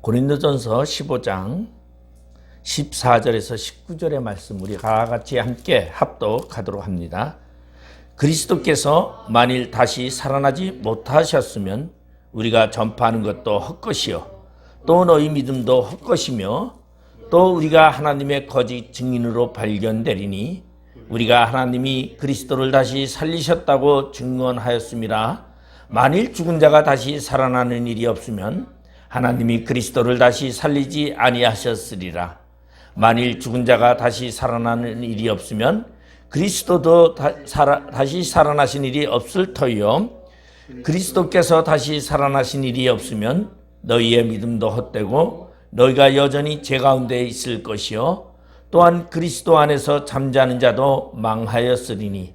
고린도전서 15장 14절에서 19절의 말씀 우리 다 같이 함께 합독하도록 합니다. 그리스도께서 만일 다시 살아나지 못하셨으면 우리가 전파하는 것도 헛것이요 또 너희 믿음도 헛것이며 또 우리가 하나님의 거짓 증인으로 발견되리니 우리가 하나님이 그리스도를 다시 살리셨다고 증언하였음이라. 만일 죽은 자가 다시 살아나는 일이 없으면 하나님이 그리스도를 다시 살리지 아니하셨으리라. 만일 죽은 자가 다시 살아나는 일이 없으면 그리스도도 다시 살아나신 일이 없을 터이요 그리스도께서 다시 살아나신 일이 없으면 너희의 믿음도 헛되고 너희가 여전히 죄 가운데 있을 것이요 또한 그리스도 안에서 잠자는 자도 망하였으리니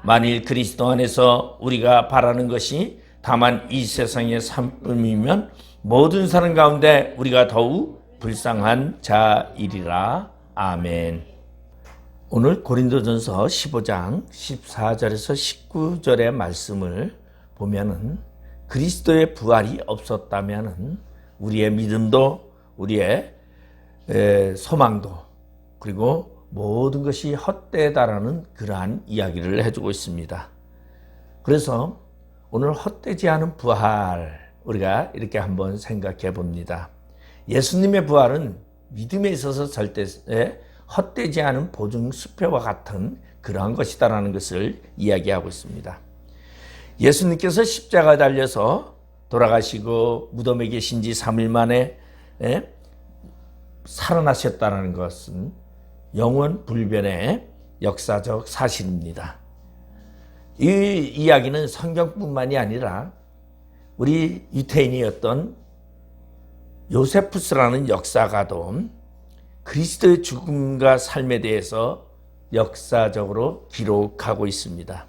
만일 그리스도 안에서 우리가 바라는 것이 다만 이 세상의 삶뿐이면 모든 사람 가운데 우리가 더욱 불쌍한 자이리라. 아멘. 오늘 고린도전서 15장 14절에서 19절의 말씀을 보면은 그리스도의 부활이 없었다면은 우리의 믿음도 우리의 소망도 그리고 모든 것이 헛되다라는 그러한 이야기를 해주고 있습니다. 그래서 오늘 헛되지 않은 부활 우리가 이렇게 한번 생각해 봅니다. 예수님의 부활은 믿음에 있어서 절대 헛되지 않은 보증 수표와 같은 그러한 것이다라는 것을 이야기하고 있습니다. 예수님께서 십자가에 달려서 돌아가시고 무덤에 계신 지 3일 만에 살아나셨다는 것은 영원 불변의 역사적 사실입니다. 이 이야기는 성경뿐만이 아니라 우리 유태인이었던 요세푸스라는 역사가도 그리스도의 죽음과 삶에 대해서 역사적으로 기록하고 있습니다.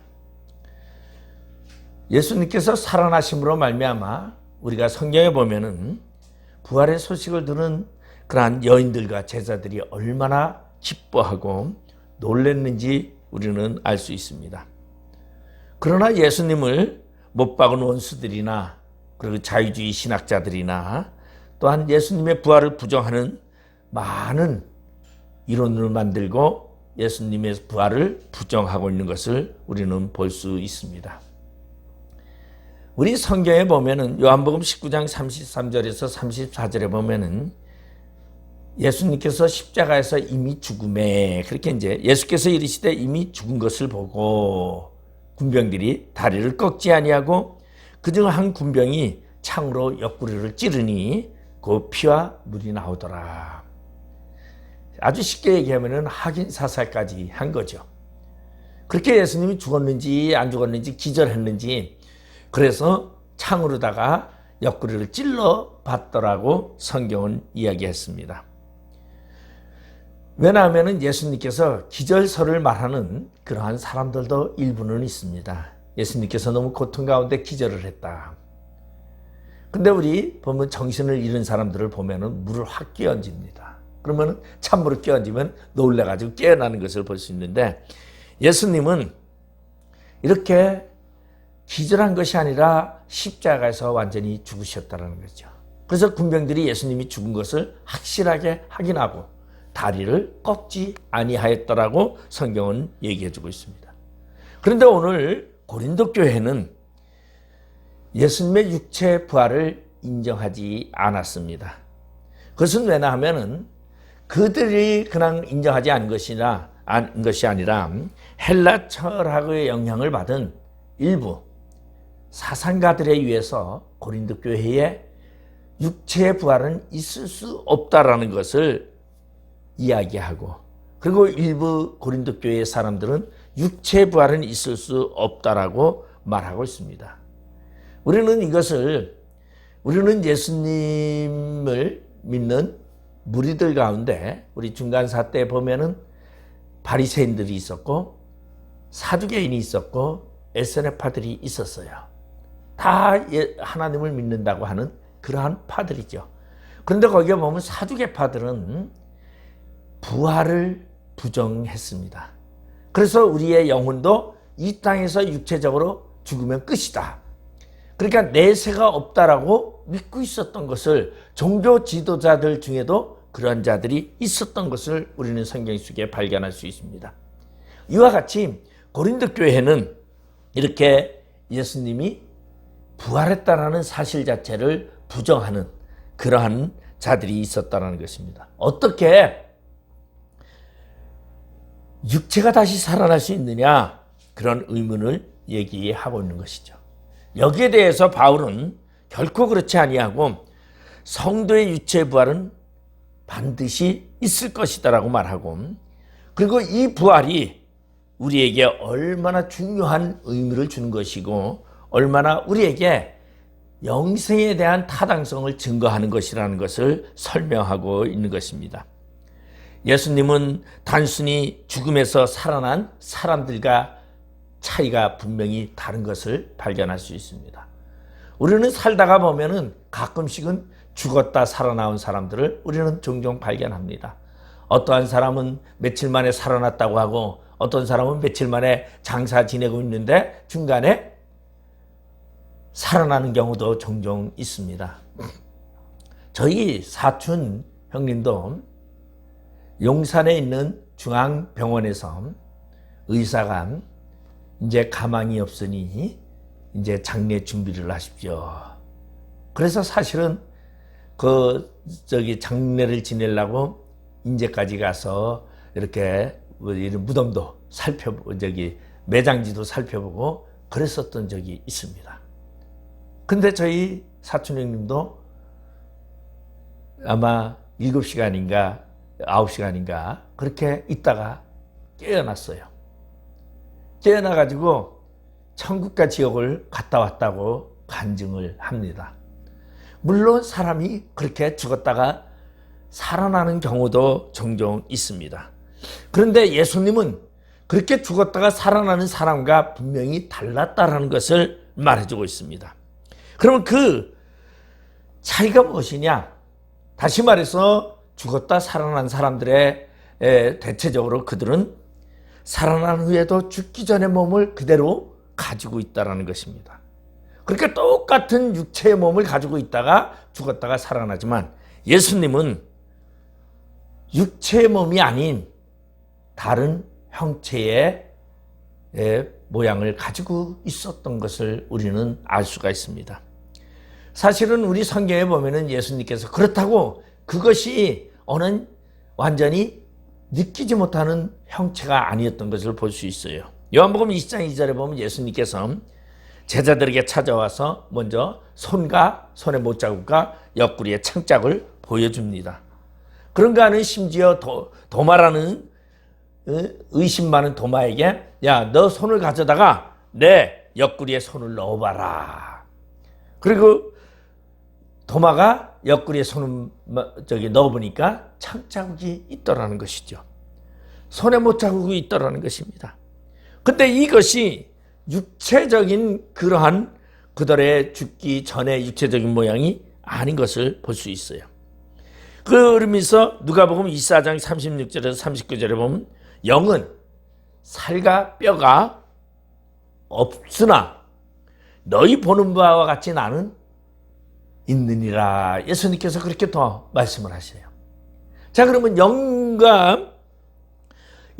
예수님께서 살아나심으로 말미암아 우리가 성경에 보면은 부활의 소식을 들은 그러한 여인들과 제자들이 얼마나 기뻐하고 놀랐는지 우리는 알 수 있습니다. 그러나 예수님을 못 박은 원수들이나 그리고 자유주의 신학자들이나 또한 예수님의 부활을 부정하는 많은 이론을 만들고 예수님의 부활을 부정하고 있는 것을 우리는 볼 수 있습니다. 우리 성경에 보면은 요한복음 19장 33절에서 34절에 보면은 예수님께서 십자가에서 이미 죽음에 그렇게 이제 예수께서 이르시되 이미 죽은 것을 보고 군병들이 다리를 꺾지 아니하고 그중 한 군병이 창으로 옆구리를 찌르니 그 피와 물이 나오더라. 아주 쉽게 얘기하면 확인 사살까지 한 거죠. 그렇게 예수님이 죽었는지 안 죽었는지 기절했는지 그래서 창으로다가 옆구리를 찔러 봤더라고 성경은 이야기했습니다. 왜냐하면 예수님께서 기절설을 말하는 그러한 사람들도 일부는 있습니다. 예수님께서 너무 고통 가운데 기절을 했다. 근데 우리 보면 정신을 잃은 사람들을 보면은 물을 확 끼얹습니다. 그러면 찬물을 끼얹으면 놀래가지고 깨어나는 것을 볼 수 있는데 예수님은 이렇게 기절한 것이 아니라 십자가에서 완전히 죽으셨다는 거죠. 그래서 군병들이 예수님이 죽은 것을 확실하게 확인하고 다리를 꺾지 아니하였더라고 성경은 얘기해주고 있습니다. 그런데 오늘 고린도 교회는 예수님의 육체 부활을 인정하지 않았습니다. 그것은 왜냐 하면은 그들이 그냥 인정하지 않은 것이 아니라 헬라 철학의 영향을 받은 일부 사상가들에 의해서 고린도 교회에 육체의 부활은 있을 수 없다라는 것을 이야기하고 그리고 일부 고린도 교회의 사람들은 육체의 부활은 있을 수 없다라고 말하고 있습니다. 우리는 예수님을 믿는 무리들 가운데 우리 중간사 때 보면은 바리새인들이 있었고 사두개인이 있었고 에세네파들이 있었어요. 다 하나님을 믿는다고 하는 그러한 파들이죠. 그런데 거기에 보면 사두개파들은 부활을 부정했습니다. 그래서 우리의 영혼도 이 땅에서 육체적으로 죽으면 끝이다. 그러니까 내세가 없다라고 믿고 있었던 것을, 종교 지도자들 중에도 그런 자들이 있었던 것을 우리는 성경 속에 발견할 수 있습니다. 이와 같이 고린도 교회는 이렇게 예수님이 부활했다라는 사실 자체를 부정하는 그러한 자들이 있었다는 것입니다. 어떻게 육체가 다시 살아날 수 있느냐, 그런 의문을 얘기하고 있는 것이죠. 여기에 대해서 바울은 결코 그렇지 아니하고 성도의 육체 부활은 반드시 있을 것이다라고 말하고, 그리고 이 부활이 우리에게 얼마나 중요한 의미를 주는 것이고 얼마나 우리에게 영생에 대한 타당성을 증거하는 것이라는 것을 설명하고 있는 것입니다. 예수님은 단순히 죽음에서 살아난 사람들과 차이가 분명히 다른 것을 발견할 수 있습니다. 우리는 살다가 보면은 가끔씩은 죽었다 살아나온 사람들을 우리는 종종 발견합니다. 어떠한 사람은 며칠 만에 살아났다고 하고 어떤 사람은 며칠 만에 장사 지내고 있는데 중간에 살아나는 경우도 종종 있습니다. 저희 사촌 형님도 용산에 있는 중앙병원에서 의사가 이제 가망이 없으니 이제 장례 준비를 하십시오. 그래서 사실은 장례를 지내려고 인제까지 가서 이렇게 무덤도 살펴보고 매장지도 살펴보고 그랬었던 적이 있습니다. 근데 저희 사촌 형님도 아마 7시간인가 9시간인가 그렇게 있다가 깨어났어요. 깨어나가지고 천국과 지옥을 갔다 왔다고 간증을 합니다. 물론 사람이 그렇게 죽었다가 살아나는 경우도 종종 있습니다. 그런데 예수님은 그렇게 죽었다가 살아나는 사람과 분명히 달랐다라는 것을 말해주고 있습니다. 그러면 그 차이가 무엇이냐? 다시 말해서 죽었다 살아난 사람들의 대체적으로 그들은 살아난 후에도 죽기 전의 몸을 그대로 가지고 있다는 것입니다. 그러니까 똑같은 육체의 몸을 가지고 있다가 죽었다가 살아나지만 예수님은 육체의 몸이 아닌 다른 형체의 모양을 가지고 있었던 것을 우리는 알 수가 있습니다. 사실은 우리 성경에 보면은 예수님께서 그렇다고 그것이 완전히 느끼지 못하는 형체가 아니었던 것을 볼 수 있어요. 요한복음 20장 2절에 보면 예수님께서 제자들에게 찾아와서 먼저 손과 손의 못자국과 옆구리의 창짝을 보여줍니다. 그런가 하는 심지어 도마라는 의심 많은 도마에게 야, 너 손을 가져다가 내 옆구리에 손을 넣어봐라. 그리고 도마가 옆구리에 손을 넣어보니까 창자국이 있더라는 것이죠. 손에 못자국이 있더라는 것입니다. 근데 이것이 육체적인 그러한 그들의 죽기 전에 육체적인 모양이 아닌 것을 볼 수 있어요. 그러면서 누가복음 24장 36절에서 39절에 보면 영은 살과 뼈가 없으나 너희 보는 바와 같이 나는 있느니라. 예수님께서 그렇게 더 말씀을 하세요. 자, 그러면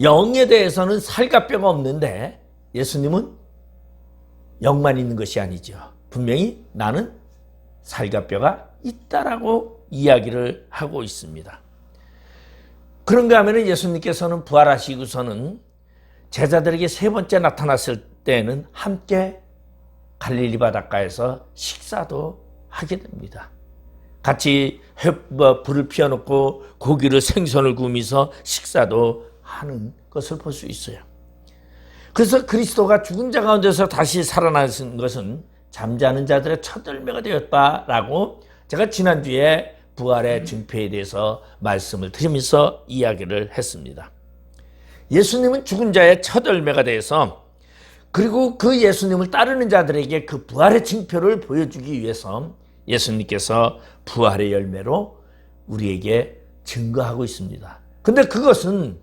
영에 대해서는 살과 뼈가 없는데 예수님은 영만 있는 것이 아니죠. 분명히 나는 살과 뼈가 있다라고 이야기를 하고 있습니다. 그런가 하면 예수님께서는 부활하시고서는 제자들에게 세 번째 나타났을 때는 함께 갈릴리 바닷가에서 식사도 하게 됩니다. 같이 불을 피워놓고 고기를 생선을 구우면서 식사도 하는 것을 볼 수 있어요. 그래서 그리스도가 죽은 자 가운데서 다시 살아나신 것은 잠자는 자들의 첫 열매가 되었다라고 제가 지난주에 부활의 증표에 대해서 말씀을 드리면서 이야기를 했습니다. 예수님은 죽은 자의 첫 열매가 되어서 그리고 그 예수님을 따르는 자들에게 그 부활의 증표를 보여주기 위해서 예수님께서 부활의 열매로 우리에게 증거하고 있습니다. 근데 그것은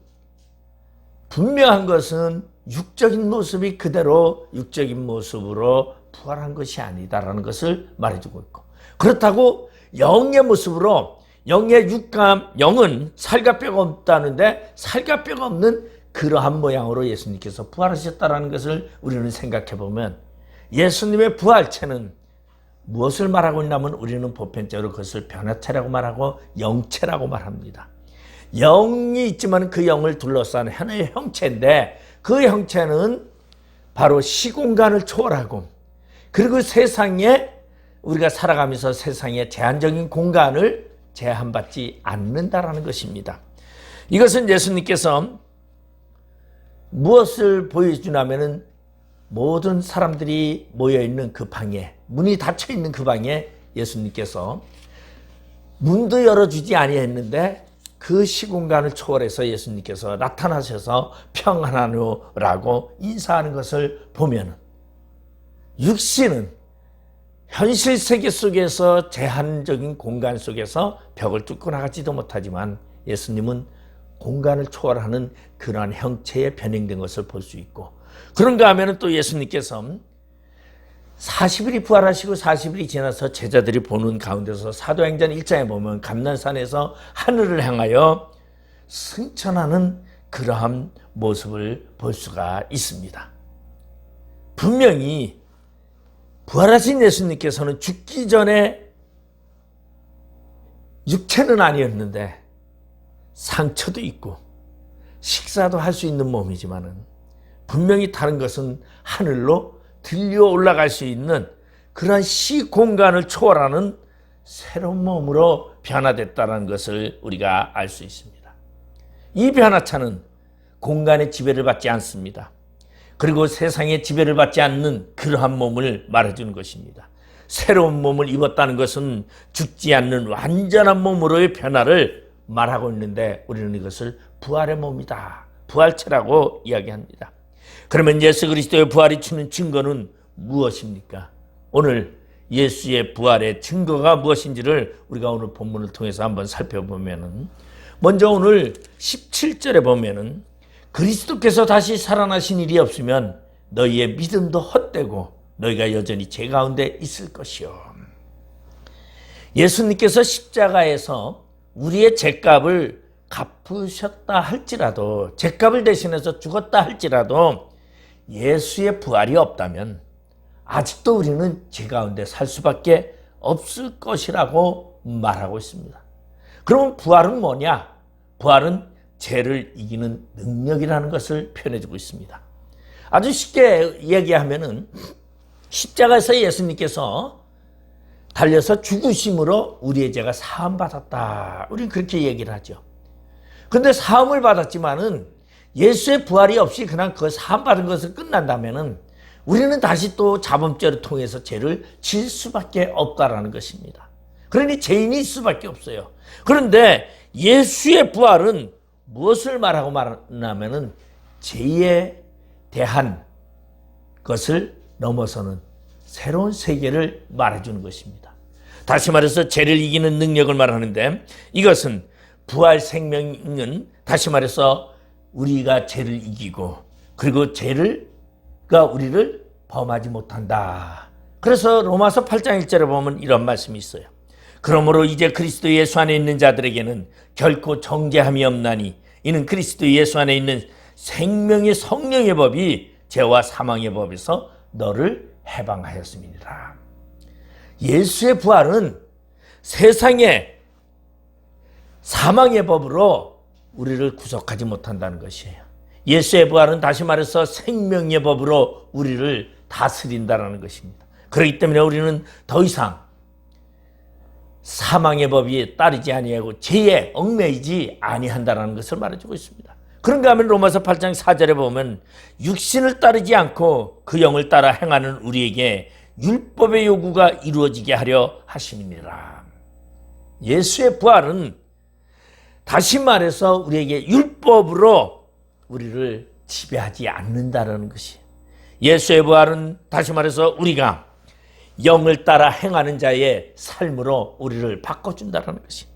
분명한 것은 육적인 모습이 그대로 육적인 모습으로 부활한 것이 아니다라는 것을 말해주고 있고 그렇다고 영의 모습으로 영의 육감, 영은 살과 뼈가 없다는데 살과 뼈가 없는 그러한 모양으로 예수님께서 부활하셨다는 것을 우리는 생각해 보면 예수님의 부활체는 무엇을 말하고 있냐면 우리는 보편적으로 그것을 변화체라고 말하고 영체라고 말합니다. 영이 있지만 그 영을 둘러싼 하나의 형체인데 그 형체는 바로 시공간을 초월하고 그리고 세상에 우리가 살아가면서 세상의 제한적인 공간을 제한받지 않는다라는 것입니다. 이것은 예수님께서 무엇을 보여주냐면은 모든 사람들이 모여있는 그 방에 문이 닫혀있는 그 방에 예수님께서 문도 열어주지 아니했는데 그 시공간을 초월해서 예수님께서 나타나셔서 평안하노라고 인사하는 것을 보면 육신은 현실 세계 속에서 제한적인 공간 속에서 벽을 뚫고 나가지도 못하지만 예수님은 공간을 초월하는 그러한 형체에 변형된 것을 볼 수 있고 그런가 하면 또 예수님께서 40일이 부활하시고 40일이 지나서 제자들이 보는 가운데서 사도행전 1장에 보면 감난산에서 하늘을 향하여 승천하는 그러한 모습을 볼 수가 있습니다. 분명히 부활하신 예수님께서는 죽기 전에 육체는 아니었는데 상처도 있고 식사도 할 수 있는 몸이지만은 분명히 다른 것은 하늘로 들려 올라갈 수 있는 그러한 시공간을 초월하는 새로운 몸으로 변화됐다는 것을 우리가 알 수 있습니다. 이 변화차는 공간의 지배를 받지 않습니다. 그리고 세상의 지배를 받지 않는 그러한 몸을 말해주는 것입니다. 새로운 몸을 입었다는 것은 죽지 않는 완전한 몸으로의 변화를 말하고 있는데 우리는 이것을 부활의 몸이다, 부활체라고 이야기합니다. 그러면 예수 그리스도의 부활이 주는 증거는 무엇입니까? 오늘 예수의 부활의 증거가 무엇인지를 우리가 오늘 본문을 통해서 한번 살펴보면은 먼저 오늘 17절에 보면은 그리스도께서 다시 살아나신 일이 없으면 너희의 믿음도 헛되고 너희가 여전히 죄 가운데 있을 것이요. 예수님께서 십자가에서 우리의 죄값을 갚으셨다 할지라도 죄값을 대신해서 죽었다 할지라도 예수의 부활이 없다면 아직도 우리는 죄 가운데 살 수밖에 없을 것이라고 말하고 있습니다. 그러면 부활은 뭐냐? 부활은 죄를 이기는 능력이라는 것을 표현해주고 있습니다. 아주 쉽게 얘기하면은 십자가에서 예수님께서 달려서 죽으심으로 우리의 죄가 사함받았다. 우리는 그렇게 얘기를 하죠. 그런데 사함을 받았지만은 예수의 부활이 없이 그냥 그 사함받은 것을 끝난다면은 우리는 다시 또 자범죄를 통해서 죄를 질 수밖에 없다라는 것입니다. 그러니 죄인이 있을 수밖에 없어요. 그런데 예수의 부활은 무엇을 말하고 말하냐면은 죄에 대한 것을 넘어서는 새로운 세계를 말해주는 것입니다. 다시 말해서 죄를 이기는 능력을 말하는데 이것은 부활 생명은 다시 말해서 우리가 죄를 이기고 그리고 죄가 우리를 범하지 못한다. 그래서 로마서 8장 1절에 보면 이런 말씀이 있어요. 그러므로 이제 그리스도 예수 안에 있는 자들에게는 결코 정죄함이 없나니 이는 그리스도 예수 안에 있는 생명의 성령의 법이 죄와 사망의 법에서 너를 해방하였음이니라. 예수의 부활은 세상의 사망의 법으로 우리를 구속하지 못한다는 것이에요. 예수의 부활은 다시 말해서 생명의 법으로 우리를 다스린다는 것입니다. 그렇기 때문에 우리는 더 이상 사망의 법이 따르지 아니하고 죄에 얽매이지 아니한다는 것을 말해주고 있습니다. 그런가 하면 로마서 8장 4절에 보면 육신을 따르지 않고 그 영을 따라 행하는 우리에게 율법의 요구가 이루어지게 하려 하심이니라. 예수의 부활은 다시 말해서 우리에게 율법으로 우리를 지배하지 않는다는 것이에요. 예수의 부활은 다시 말해서 우리가 영을 따라 행하는 자의 삶으로 우리를 바꿔준다는 것이에요.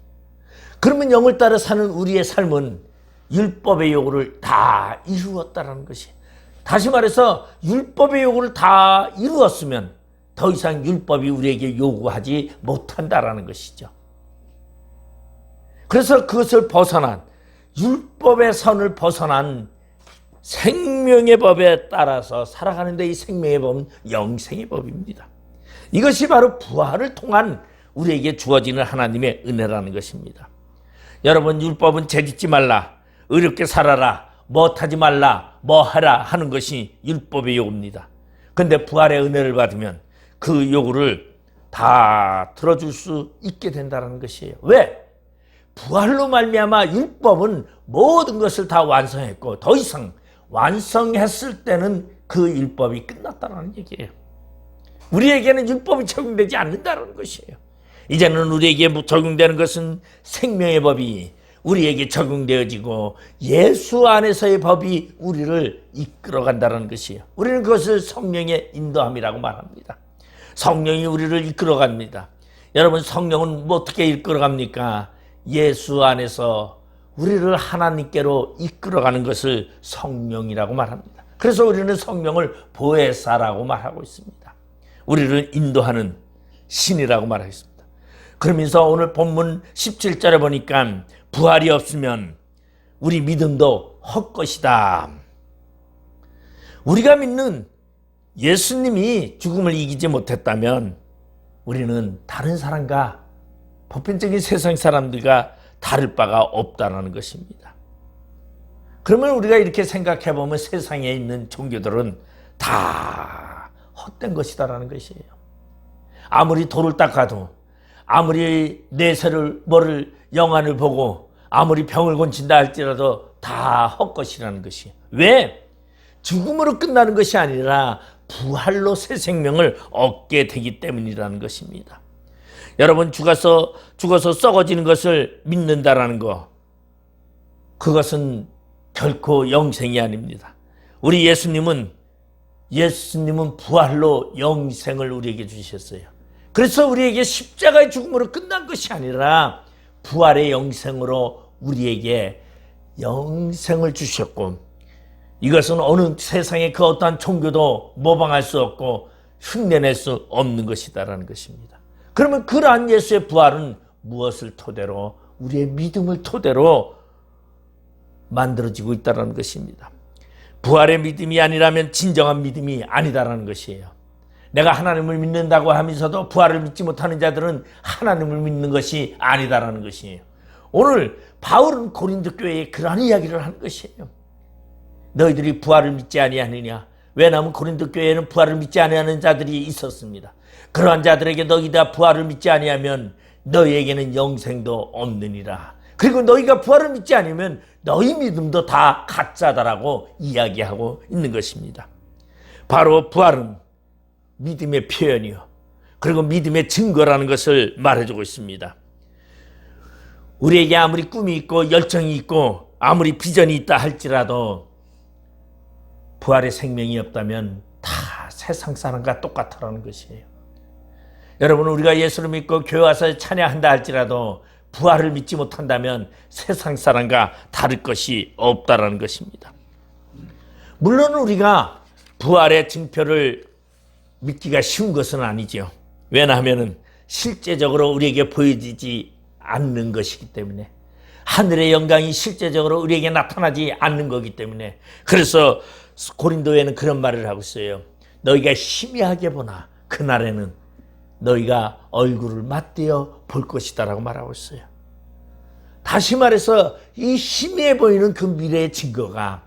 그러면 영을 따라 사는 우리의 삶은 율법의 요구를 다 이루었다는 것이에요. 다시 말해서 율법의 요구를 다 이루었으면 더 더 이상 율법이 우리에게 요구하지 못한다라는 것이죠. 그래서 그것을 벗어난, 율법의 선을 벗어난 생명의 법에 따라서 살아가는데, 이 생명의 법은 영생의 법입니다. 이것이 바로 부활을 통한 우리에게 주어지는 하나님의 은혜라는 것입니다. 여러분, 율법은 죄짓지 말라, 의롭게 살아라, 못하지 말라, 뭐하라 하는 것이 율법의 요구입니다. 그런데 부활의 은혜를 받으면 그 요구를 다 들어줄 수 있게 된다는 것이에요. 왜? 부활로 말미암아 율법은 모든 것을 다 완성했고, 더 이상 완성했을 때는 그 율법이 끝났다는 얘기예요. 우리에게는 율법이 적용되지 않는다는 것이에요. 이제는 우리에게 적용되는 것은 생명의 법이 우리에게 적용되어지고, 예수 안에서의 법이 우리를 이끌어간다는 것이에요. 우리는 그것을 성령의 인도함이라고 말합니다. 성령이 우리를 이끌어갑니다. 여러분, 성령은 어떻게 이끌어갑니까? 예수 안에서 우리를 하나님께로 이끌어가는 것을 성령이라고 말합니다. 그래서 우리는 성령을 보혜사라고 말하고 있습니다. 우리를 인도하는 신이라고 말하겠습니다. 그러면서 오늘 본문 17절에 보니까 부활이 없으면 우리 믿음도 헛것이다. 우리가 믿는 예수님이 죽음을 이기지 못했다면 우리는 다른 사람과, 보편적인 세상 사람들과 다를 바가 없다는 것입니다. 그러면 우리가 이렇게 생각해 보면 세상에 있는 종교들은 다 헛된 것이다라는 것이에요. 아무리 돌을 닦아도, 아무리 내세를 뭐를 영안을 보고, 아무리 병을 고친다 할지라도 다 헛것이라는 것이에요. 왜? 죽음으로 끝나는 것이 아니라 부활로 새 생명을 얻게 되기 때문이라는 것입니다. 여러분, 죽어서 썩어지는 것을 믿는다라는 것, 그것은 결코 영생이 아닙니다. 우리 예수님은 부활로 영생을 우리에게 주셨어요. 그래서 우리에게 십자가의 죽음으로 끝난 것이 아니라 부활의 영생으로 우리에게 영생을 주셨고, 이것은 어느 세상의 그 어떠한 종교도 모방할 수 없고 흉내낼 수 없는 것이다라는 것입니다. 그러면 그러한 예수의 부활은 무엇을 토대로? 우리의 믿음을 토대로 만들어지고 있다는 것입니다. 부활의 믿음이 아니라면 진정한 믿음이 아니다라는 것이에요. 내가 하나님을 믿는다고 하면서도 부활을 믿지 못하는 자들은 하나님을 믿는 것이 아니다라는 것이에요. 오늘 바울은 고린도 교회에 그러한 이야기를 하는 것이에요. 너희들이 부활을 믿지 아니하느냐? 왜냐하면 고린도 교회에는 부활을 믿지 아니하는 자들이 있었습니다. 그러한 자들에게 너희가 부활을 믿지 아니하면 너희에게는 영생도 없느니라. 그리고 너희가 부활을 믿지 않으면 너희 믿음도 다 가짜다라고 이야기하고 있는 것입니다. 바로 부활은 믿음의 표현이요, 그리고 믿음의 증거라는 것을 말해주고 있습니다. 우리에게 아무리 꿈이 있고 열정이 있고 아무리 비전이 있다 할지라도 부활의 생명이 없다면 다 세상 사람과 똑같다라는 것이에요. 여러분, 우리가 예수를 믿고 교회 와서 찬양한다 할지라도 부활을 믿지 못한다면 세상 사람과 다를 것이 없다라는 것입니다. 물론 우리가 부활의 증표를 믿기가 쉬운 것은 아니죠. 왜냐하면 실제적으로 우리에게 보여지지 않는 것이기 때문에, 하늘의 영광이 실제적으로 우리에게 나타나지 않는 거기 때문에. 그래서 고린도에는 그런 말을 하고 있어요. 너희가 희미하게 보나 그날에는 너희가 얼굴을 맞대어 볼 것이다 라고 말하고 있어요. 다시 말해서 이 희미해 보이는 그 미래의 증거가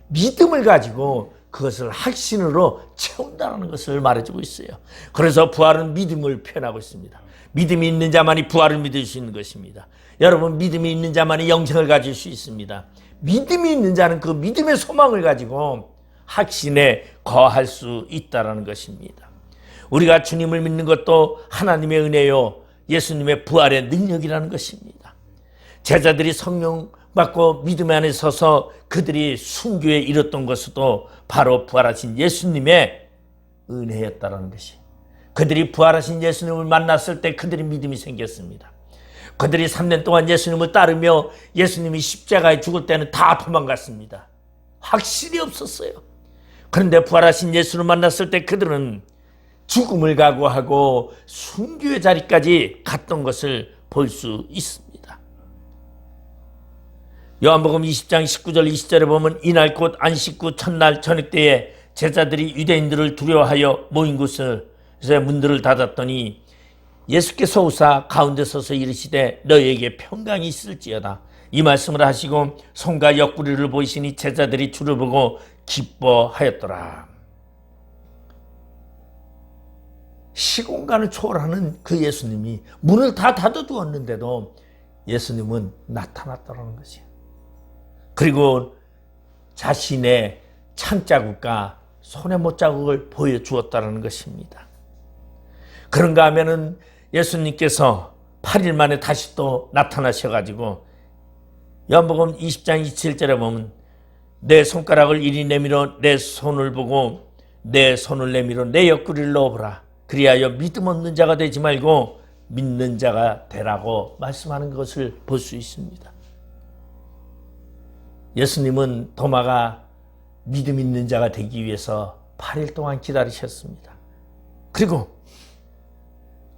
믿음을 가지고 그것을 확신으로 채운다는 것을 말해주고 있어요. 그래서 부활은 믿음을 표현하고 있습니다. 믿음이 있는 자만이 부활을 믿을 수 있는 것입니다. 여러분, 믿음이 있는 자만이 영생을 가질 수 있습니다. 믿음이 있는 자는 그 믿음의 소망을 가지고 확신에 거할 수 있다는 것입니다. 우리가 주님을 믿는 것도 하나님의 은혜요, 예수님의 부활의 능력이라는 것입니다. 제자들이 성령 받고 믿음 안에 서서 그들이 순교에 이뤘던 것도 바로 부활하신 예수님의 은혜였다는 것이. 그들이 부활하신 예수님을 만났을 때 그들이 믿음이 생겼습니다. 그들이 3년 동안 예수님을 따르며 예수님이 십자가에 죽을 때는 다 도망갔습니다. 확신이 없었어요. 그런데 부활하신 예수를 만났을 때 그들은 죽음을 각오하고 순교의 자리까지 갔던 것을 볼 수 있습니다. 요한복음 20장 19절 20절에 보면 이날 곧 안식구 첫날 저녁 때에 제자들이 유대인들을 두려워하여 모인 곳에서 문들을 닫았더니 예수께서 오사 가운데 서서 이르시되 너희에게 평강이 있을지어다. 이 말씀을 하시고 손과 옆구리를 보이시니 제자들이 주를 보고 기뻐하였더라. 시공간을 초월하는 그 예수님이 문을 다 닫아두었는데도 예수님은 나타났다는 것이에요. 그리고 자신의 창자국과 손의 못자국을 보여주었다는 것입니다. 그런가 하면은 예수님께서 8일 만에 다시 또 나타나셔가지고 요한복음 20장 27절에 보면 내 손가락을 이리 내밀어 내 손을 보고 내 손을 내밀어 내 옆구리를 넣어보라. 그리하여 믿음 없는 자가 되지 말고 믿는 자가 되라고 말씀하는 것을 볼 수 있습니다. 예수님은 도마가 믿음 있는 자가 되기 위해서 8일 동안 기다리셨습니다. 그리고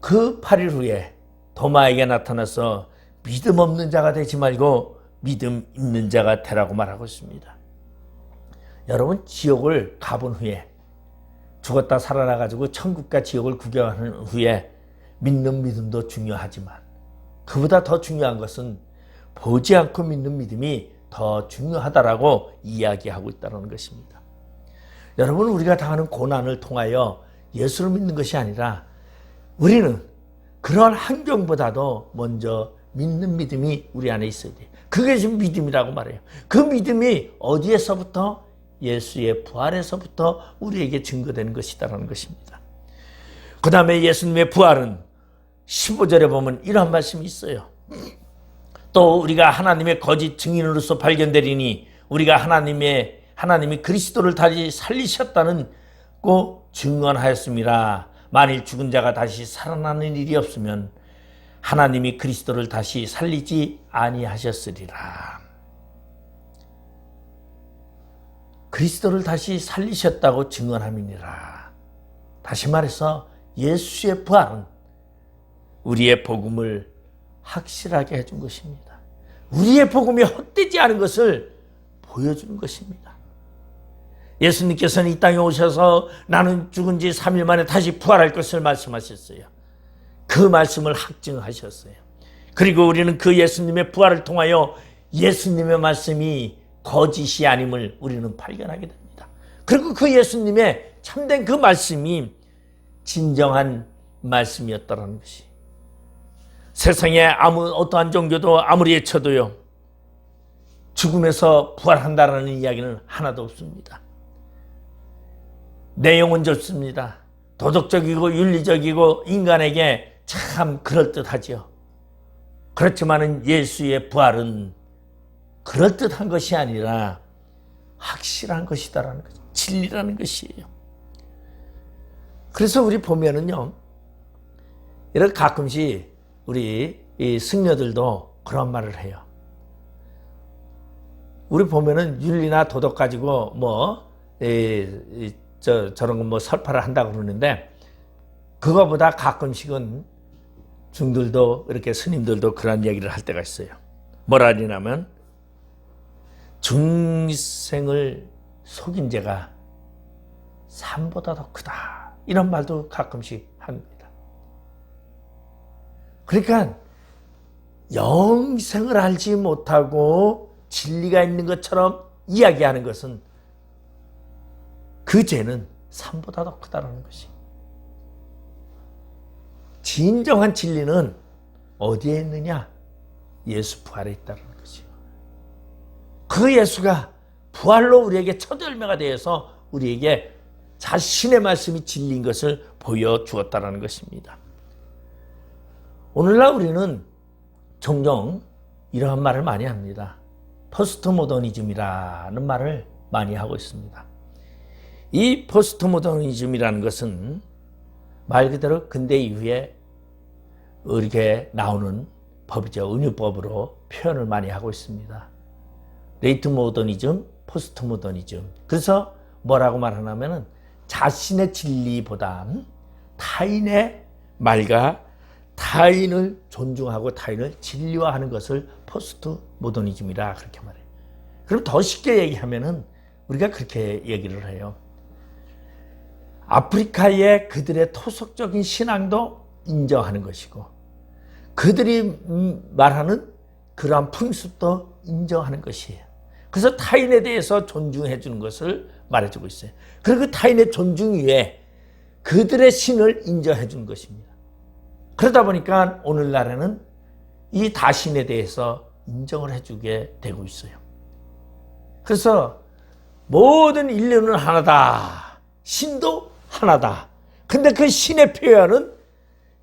그 8일 후에 도마에게 나타나서 믿음 없는 자가 되지 말고 믿음 있는 자가 되라고 말하고 있습니다. 여러분, 지옥을 가본 후에 죽었다 살아나가지고 천국과 지옥을 구경하는 후에 믿는 믿음도 중요하지만 그보다 더 중요한 것은 보지 않고 믿는 믿음이 더 중요하다라고 이야기하고 있다는 것입니다. 여러분, 우리가 당하는 고난을 통하여 예수를 믿는 것이 아니라 우리는 그런 환경보다도 먼저 믿는 믿음이 우리 안에 있어야 돼요. 그게 지금 믿음이라고 말해요. 그 믿음이 어디에서부터? 예수의 부활에서부터 우리에게 증거되는 것이다라는 것입니다. 그 다음에 예수님의 부활은 15절에 보면 이런 말씀이 있어요. 또 우리가 하나님의 거짓 증인으로서 발견되리니 우리가 하나님이 그리스도를 다시 살리셨다는 꼭 증언하였습니다. 만일 죽은 자가 다시 살아나는 일이 없으면 하나님이 그리스도를 다시 살리지 아니하셨으리라. 그리스도를 다시 살리셨다고 증언함이니라. 다시 말해서 예수의 부활은 우리의 복음을 확실하게 해준 것입니다. 우리의 복음이 헛되지 않은 것을 보여주는 것입니다. 예수님께서는 이 땅에 오셔서 나는 죽은 지 3일 만에 다시 부활할 것을 말씀하셨어요. 그 말씀을 확증하셨어요. 그리고 우리는 그 예수님의 부활을 통하여 예수님의 말씀이 거짓이 아님을 우리는 발견하게 됩니다. 그리고 그 예수님의 참된 그 말씀이 진정한 말씀이었다는 것이, 세상에 어떠한 종교도 아무리 외쳐도요 죽음에서 부활한다라는 이야기는 하나도 없습니다. 내용은 좋습니다. 도덕적이고 윤리적이고 인간에게 참 그럴듯하죠. 그렇지만 예수의 부활은 그럴듯한 것이 아니라 확실한 것이다라는 거죠. 진리라는 것이에요. 그래서 우리 보면은요, 이렇게 가끔씩 우리 이 승려들도 그런 말을 해요. 우리 보면은 윤리나 도덕 가지고 저런 거 뭐 설파를 한다고 그러는데, 그거보다 가끔씩은 중들도 이렇게 스님들도 그런 얘기를 할 때가 있어요. 뭐라 하냐면 중생을 속인 죄가 산보다 더 크다, 이런 말도 가끔씩 합니다. 그러니까 영생을 알지 못하고 진리가 있는 것처럼 이야기하는 것은 그 죄는 산보다 더 크다는 것이. 진정한 진리는 어디에 있느냐? 예수 부활에 있다는 것이요. 그 예수가 부활로 우리에게 첫 열매가 되어서 우리에게 자신의 말씀이 진리인 것을 보여주었다는 것입니다. 오늘날 우리는 종종 이러한 말을 많이 합니다. 포스트 모더니즘이라는 말을 많이 하고 있습니다. 이 포스트 모더니즘이라는 것은 말 그대로 근대 이후에 이렇게 나오는 법이죠. 은유법으로 표현을 많이 하고 있습니다. 레이트 모더니즘, 포스트 모더니즘. 그래서 뭐라고 말하냐면은 자신의 진리보다 타인의 말과 타인을 존중하고 타인을 진리화하는 것을 포스트 모더니즘이라 그렇게 말해요. 그럼 더 쉽게 얘기하면은 우리가 그렇게 얘기를 해요. 아프리카의 그들의 토속적인 신앙도 인정하는 것이고 그들이 말하는 그러한 풍습도 인정하는 것이에요. 그래서 타인에 대해서 존중해 주는 것을 말해주고 있어요. 그리고 그 타인의 존중 위에 그들의 신을 인정해 주는 것입니다. 그러다 보니까 오늘날에는 이 다신에 대해서 인정을 해주게 되고 있어요. 그래서 모든 인류는 하나다. 신도 하나다. 근데 그 신의 표현은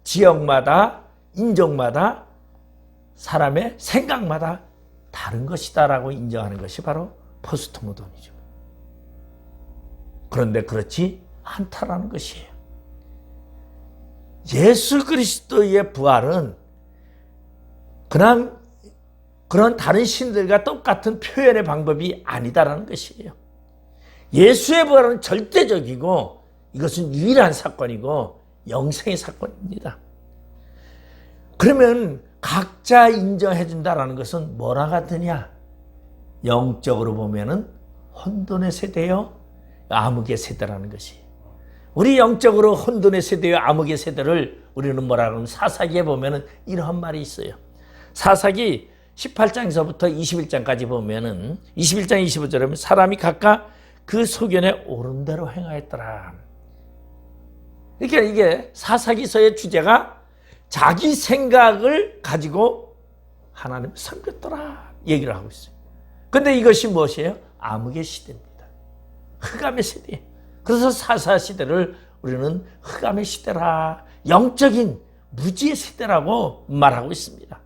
지역마다, 인종마다, 사람의 생각마다 다른 것이다라고 인정하는 것이 바로 포스트 모더니즘. 그런데 그렇지 않다라는 것이에요. 예수 그리스도의 부활은 그냥 그런 다른 신들과 똑같은 표현의 방법이 아니다라는 것이에요. 예수의 부활은 절대적이고 이것은 유일한 사건이고 영생의 사건입니다. 그러면 각자 인정해 준다라는 것은 뭐랑 같으냐? 영적으로 보면은 혼돈의 세대요, 암흑의 세대라는 것이. 우리 영적으로 혼돈의 세대요, 암흑의 세대를 우리는 뭐라고 하면 사사기에 보면은 이러한 말이 있어요. 사사기 18장에서부터 21장까지 보면은 21장 25절에 보면 사람이 각각 그 소견에 옳은 대로 행하였더라. 그러니까 이게 사사기서의 주제가 자기 생각을 가지고 하나님을 섬겼더라 얘기를 하고 있어요. 그런데 이것이 무엇이에요? 암흑의 시대입니다. 흑암의 세대. 그래서 사사 시대를 우리는 흑암의 시대라, 영적인 무지의 시대라고 말하고 있습니다.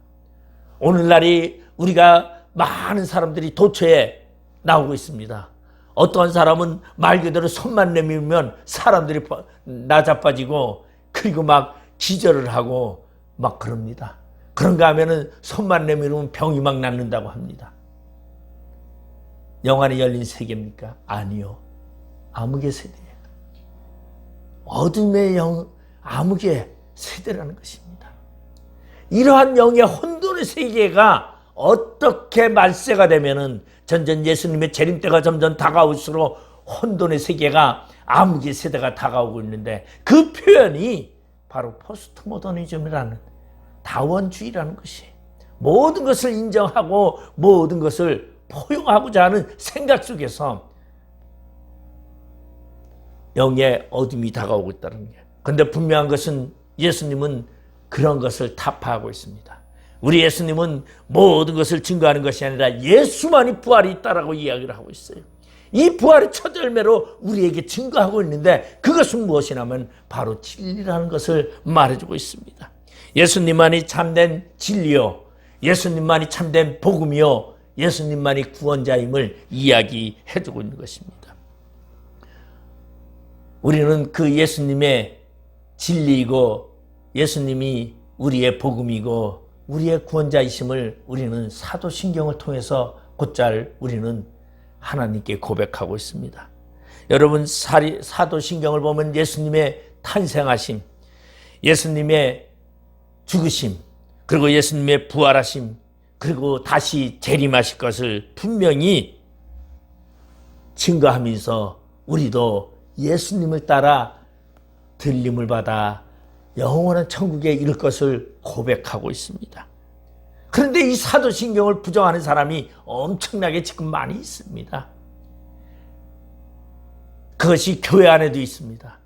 오늘날이 우리가 많은 사람들이 도처에 나오고 있습니다. 어떠한 사람은 말 그대로 손만 내밀면 사람들이 나자빠지고 그리고 막 기절을 하고 막 그럽니다. 그런가 하면은 손만 내밀면 병이 막 낫는다고 합니다. 영안이 열린 세계입니까? 아니요. 암흑의 세대예요. 어둠의 영, 암흑의 세대라는 것입니다. 이러한 영의 혼돈의 세계가 어떻게 말세가 되면은 점점 예수님의 재림 때가 점점 다가올수록 혼돈의 세계가 암흑의 세대가 다가오고 있는데 그 표현이 바로 포스트 모더니즘이라는 다원주의라는 것이 모든 것을 인정하고 모든 것을 포용하고자 하는 생각 속에서 영의 어둠이 다가오고 있다는 거예요. 그런데 분명한 것은 예수님은 그런 것을 타파하고 있습니다. 우리 예수님은 모든 것을 증거하는 것이 아니라 예수만이 부활이 있다라고 이야기를 하고 있어요. 이 부활의 첫 열매로 우리에게 증거하고 있는데 그것은 무엇이냐면 바로 진리라는 것을 말해주고 있습니다. 예수님만이 참된 진리요, 예수님만이 참된 복음이요, 예수님만이 구원자임을 이야기해주고 있는 것입니다. 우리는 그 예수님의 진리이고 예수님이 우리의 복음이고 우리의 구원자이심을 우리는 사도신경을 통해서 곧잘 우리는 하나님께 고백하고 있습니다. 여러분 사도신경을 보면 예수님의 탄생하심, 예수님의 죽으심, 그리고 예수님의 부활하심, 그리고 다시 재림하실 것을 분명히 증거하면서 우리도 예수님을 따라 들림을 받아 영원한 천국에 이를 것을 고백하고 있습니다. 그런데 이 사도신경을 부정하는 사람이 엄청나게 지금 많이 있습니다. 그것이 교회 안에도 있습니다.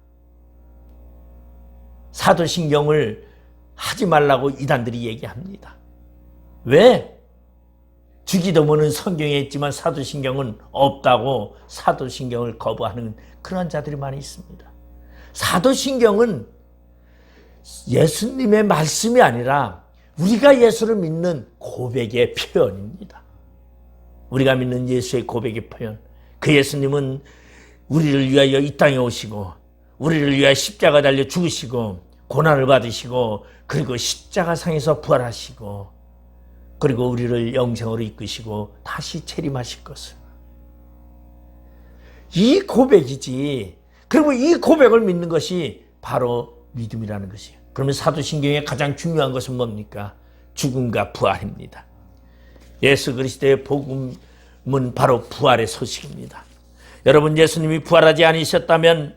사도신경을 하지 말라고 이단들이 얘기합니다. 왜? 주기도문은 성경에 있지만 사도신경은 없다고 사도신경을 거부하는 그런 자들이 많이 있습니다. 사도신경은 예수님의 말씀이 아니라 우리가 예수를 믿는 고백의 표현입니다. 우리가 믿는 예수의 고백의 표현. 그 예수님은 우리를 위하여 이 땅에 오시고 우리를 위하여 십자가 달려 죽으시고 고난을 받으시고 그리고 십자가상에서 부활하시고 그리고 우리를 영생으로 이끄시고 다시 재림하실 것을. 이 고백이지. 그리고 이 고백을 믿는 것이 바로 믿음이라는 것이에요. 그러면 사도신경의 가장 중요한 것은 뭡니까? 죽음과 부활입니다. 예수 그리스도의 복음은 바로 부활의 소식입니다. 여러분, 예수님이 부활하지 않으셨다면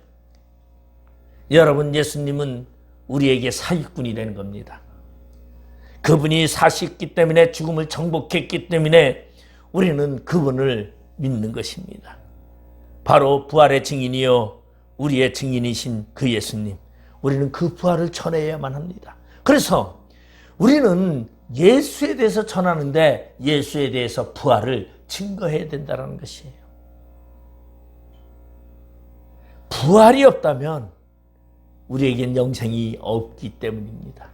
여러분, 예수님은 우리에게 사기꾼이 되는 겁니다. 그분이 사셨기 때문에, 죽음을 정복했기 때문에 우리는 그분을 믿는 것입니다. 바로 부활의 증인이요 우리의 증인이신 그 예수님, 우리는 그 부활을 전해야만 합니다. 그래서 우리는 예수에 대해서 전하는데 예수에 대해서 부활을 증거해야 된다는 것이에요. 부활이 없다면 우리에겐 영생이 없기 때문입니다.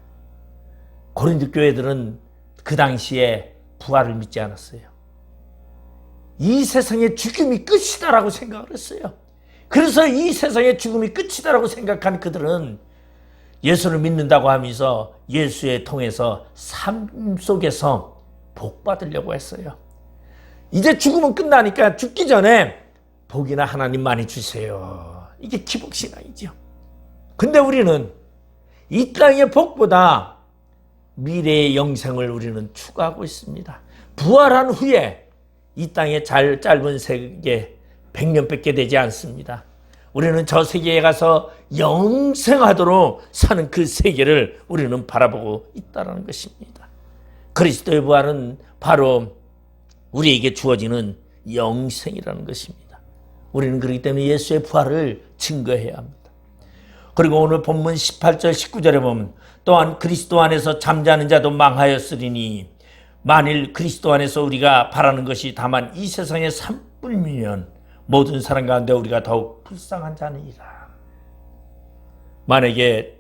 고린도 교회들은 그 당시에 부활을 믿지 않았어요. 이 세상의 죽음이 끝이다라고 생각을 했어요. 그래서 이 세상의 죽음이 끝이다라고 생각한 그들은 예수를 믿는다고 하면서 예수에 통해서 삶 속에서 복 받으려고 했어요. 이제 죽음은 끝나니까 죽기 전에 복이나 하나님 많이 주세요. 이게 기복신앙이죠. 근데 우리는 이 땅의 복보다 미래의 영생을 우리는 추구하고 있습니다. 부활한 후에 이 땅의 짧은 세계 100년밖에 되지 않습니다. 우리는 저 세계에 가서 영생하도록 사는 그 세계를 우리는 바라보고 있다는 것입니다. 그리스도의 부활은 바로 우리에게 주어지는 영생이라는 것입니다. 우리는 그렇기 때문에 예수의 부활을 증거해야 합니다. 그리고 오늘 본문 18절 19절에 보면 또한 그리스도 안에서 잠자는 자도 망하였으리니 만일 그리스도 안에서 우리가 바라는 것이 다만 이 세상의 산뿐이면 모든 사람 가운데 우리가 더욱 불쌍한 자니라. 만약에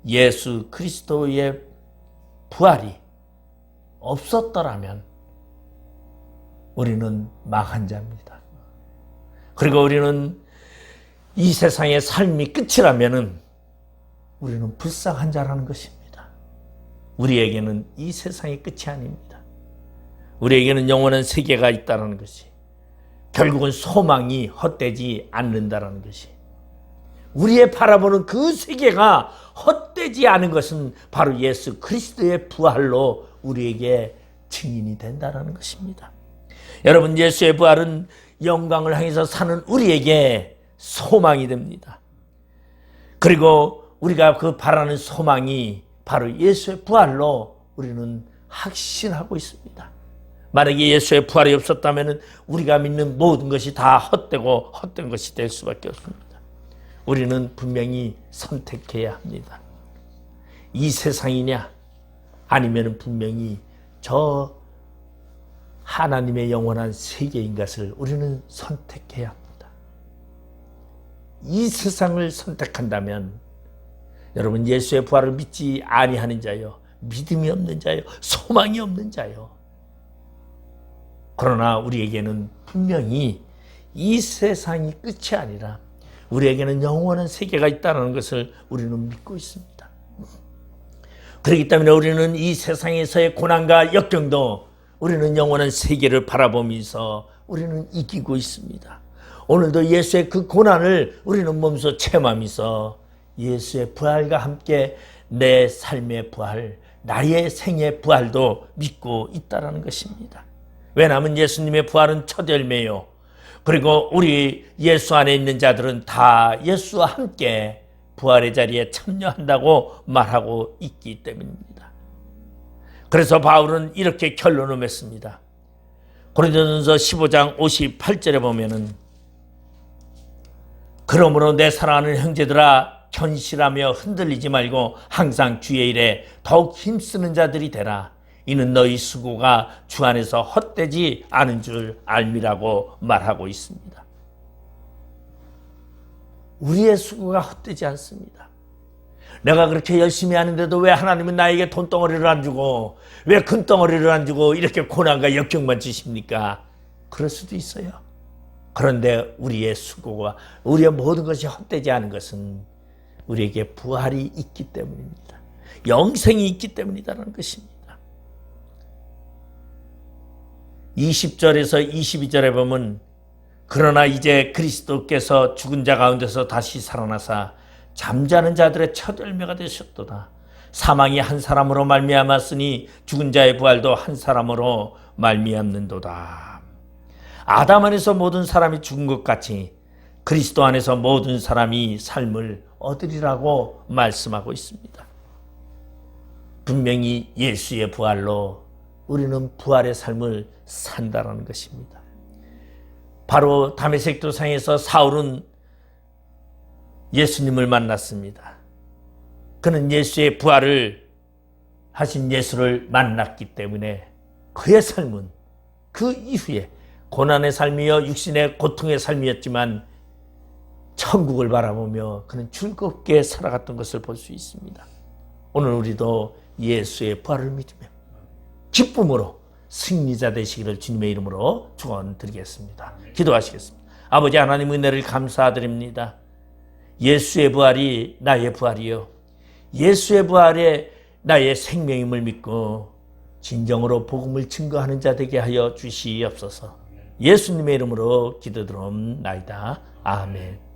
예수 그리스도의 부활이 없었더라면 우리는 망한 자입니다. 그리고 우리는 이 세상의 삶이 끝이라면 우리는 불쌍한 자라는 것입니다. 우리에게는 이 세상이 끝이 아닙니다. 우리에게는 영원한 세계가 있다는 것이, 결국은 소망이 헛되지 않는다는 것이, 우리의 바라보는 그 세계가 헛되지 않은 것은 바로 예수 그리스도의 부활로 우리에게 증인이 된다는 것입니다. 여러분, 예수의 부활은 영광을 향해서 사는 우리에게 소망이 됩니다. 그리고 우리가 그 바라는 소망이 바로 예수의 부활로 우리는 확신하고 있습니다. 만약에 예수의 부활이 없었다면 우리가 믿는 모든 것이 다 헛되고 헛된 것이 될 수밖에 없습니다. 우리는 분명히 선택해야 합니다. 이 세상이냐 아니면 분명히 저 하나님의 영원한 세계인 것을 우리는 선택해야 합니다. 이 세상을 선택한다면 여러분, 예수의 부활을 믿지 아니하는 자요, 믿음이 없는 자요, 소망이 없는 자요. 그러나 우리에게는 분명히 이 세상이 끝이 아니라 우리에게는 영원한 세계가 있다는 것을 우리는 믿고 있습니다. 그렇기 때문에 우리는 이 세상에서의 고난과 역경도 우리는 영원한 세계를 바라보면서 우리는 이기고 있습니다. 오늘도 예수의 그 고난을 우리는 몸소 체험하면서 예수의 부활과 함께 내 삶의 부활, 나의 생의 부활도 믿고 있다는 것입니다. 왜냐하면 예수님의 부활은 첫 열매요. 그리고 우리 예수 안에 있는 자들은 다 예수와 함께 부활의 자리에 참여한다고 말하고 있기 때문입니다. 그래서 바울은 이렇게 결론을 맺습니다. 고린도전서 15장 58절에 보면은 그러므로 내 사랑하는 형제들아, 견실하며 흔들리지 말고 항상 주의 일에 더욱 힘쓰는 자들이 되라. 이는 너희 수고가 주 안에서 헛되지 않은 줄 알미라고 말하고 있습니다. 우리의 수고가 헛되지 않습니다. 내가 그렇게 열심히 하는데도 왜 하나님은 나에게 돈덩어리를 안 주고, 왜 금덩어리를 안 주고 이렇게 고난과 역경만 주십니까? 그럴 수도 있어요. 그런데 우리의 수고가, 우리의 모든 것이 헛되지 않은 것은 우리에게 부활이 있기 때문입니다. 영생이 있기 때문이라는 것입니다. 20절에서 22절에 보면 그러나 이제 그리스도께서 죽은 자 가운데서 다시 살아나사 잠자는 자들의 첫 열매가 되셨도다. 사망이 한 사람으로 말미암았으니 죽은 자의 부활도 한 사람으로 말미암는도다. 아담 안에서 모든 사람이 죽은 것 같이 그리스도 안에서 모든 사람이 삶을 얻으리라고 말씀하고 있습니다. 분명히 예수의 부활로 우리는 부활의 삶을 산다는 것입니다. 바로 다메섹 도상에서 사울은 예수님을 만났습니다. 그는 예수의 부활을 하신 예수를 만났기 때문에 그의 삶은 그 이후에 고난의 삶이요 육신의 고통의 삶이었지만 천국을 바라보며 그는 즐겁게 살아갔던 것을 볼 수 있습니다. 오늘 우리도 예수의 부활을 믿으며 기쁨으로 승리자 되시기를 주님의 이름으로 축원드리겠습니다. 기도하시겠습니다. 아버지 하나님 은혜를 감사드립니다. 예수의 부활이 나의 부활이요 예수의 부활에 나의 생명임을 믿고 진정으로 복음을 증거하는 자 되게 하여 주시옵소서. 예수님의 이름으로 기도드리옵나이다. 아멘.